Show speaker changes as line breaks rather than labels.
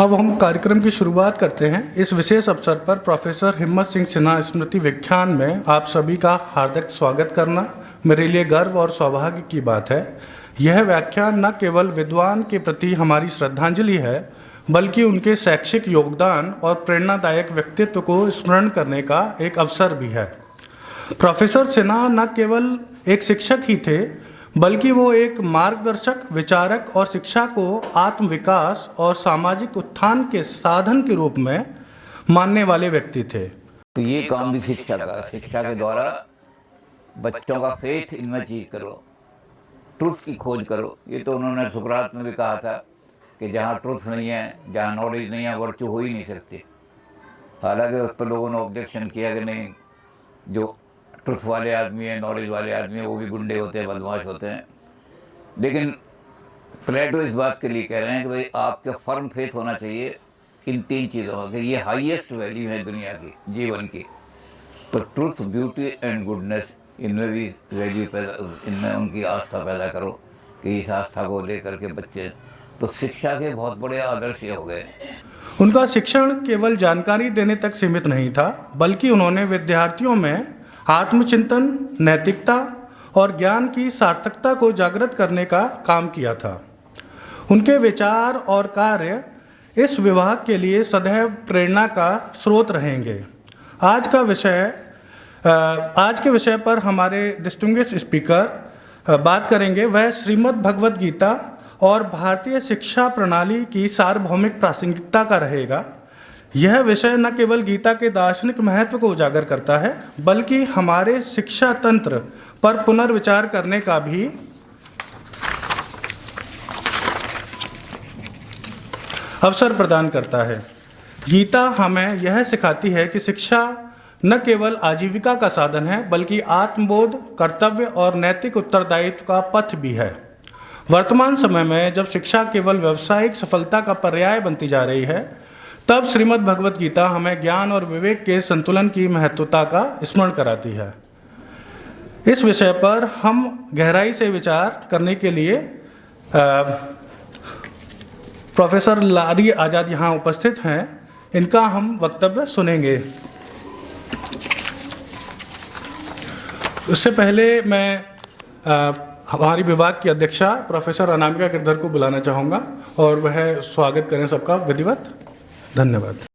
अब हम कार्यक्रम की शुरुआत करते हैं। इस विशेष अवसर पर प्रोफेसर हिम्मत सिंह सिन्हा स्मृति व्याख्यान में आप सभी का हार्दिक स्वागत करना मेरे लिए गर्व और सौभाग्य की बात है। यह व्याख्यान न केवल विद्वान के प्रति हमारी श्रद्धांजलि है, बल्कि उनके शैक्षिक योगदान और प्रेरणादायक व्यक्तित्व को स्मरण करने का एक अवसर भी है। प्रोफेसर सिन्हा न केवल एक शिक्षक ही थे, बल्कि वो एक मार्गदर्शक, विचारक और शिक्षा को आत्मविकास और सामाजिक उत्थान के साधन के रूप में मानने वाले व्यक्ति थे।
तो ये काम भी शिक्षा के द्वारा बच्चों का फेथ इनमें चीज करो, ट्रुथ की खोज करो। ये तो उन्होंने सुकरात में भी कहा था कि जहाँ ट्रुथ नहीं है, जहाँ नॉलेज नहीं है, वर्चू हो ही नहीं सकती। हालांकि उस पर लोगों ने ऑब्जेक्शन किया कि नहीं, जो ट्रुथ वाले आदमी है, नॉलेज वाले आदमी है, वो भी गुंडे होते हैं, बदमाश होते हैं। लेकिन प्लेटो इस बात के लिए कह रहे हैं कि भाई आपका फर्म फेथ होना चाहिए इन तीन चीज़ों का, कि ये हाईएस्ट वैल्यू है दुनिया की, जीवन की। तो ट्रुथ, ब्यूटी एंड गुडनेस, इनमें भी वैल्यू पैदा, इनमें उनकी आस्था पैदा करो कि इस आस्था को लेकर के बच्चे तो शिक्षा के बहुत बड़े आदर्श हो गए।
उनका शिक्षण केवल जानकारी देने तक सीमित नहीं था, बल्कि उन्होंने विद्यार्थियों में आत्मचिंतन, नैतिकता और ज्ञान की सार्थकता को जागृत करने का काम किया था। उनके विचार और कार्य इस विभाग के लिए सदैव प्रेरणा का स्रोत रहेंगे। आज के विषय पर हमारे डिस्टिंग्विश्ड स्पीकर बात करेंगे, वह श्रीमद् भगवद गीता और भारतीय शिक्षा प्रणाली की सार्वभौमिक प्रासंगिकता का रहेगा। यह विषय न केवल गीता के दार्शनिक महत्व को उजागर करता है, बल्कि हमारे शिक्षा तंत्र पर पुनर्विचार करने का भी अवसर प्रदान करता है। गीता हमें यह सिखाती है कि शिक्षा न केवल आजीविका का साधन है, बल्कि आत्मबोध, कर्तव्य और नैतिक उत्तरदायित्व का पथ भी है। वर्तमान समय में जब शिक्षा केवल व्यावसायिक सफलता का पर्याय बनती जा रही है, तब श्रीमद् भगवद गीता हमें ज्ञान और विवेक के संतुलन की महत्वता का स्मरण कराती है। इस विषय पर हम गहराई से विचार करने के लिए प्रोफेसर लारी आज़ाद यहाँ उपस्थित हैं। इनका हम वक्तव्य सुनेंगे। उससे पहले मैं हमारी विभाग की अध्यक्षा प्रोफेसर अनामिका गिरधर को बुलाना चाहूँगा और वह स्वागत करें सबका विधिवत। धन्यवाद।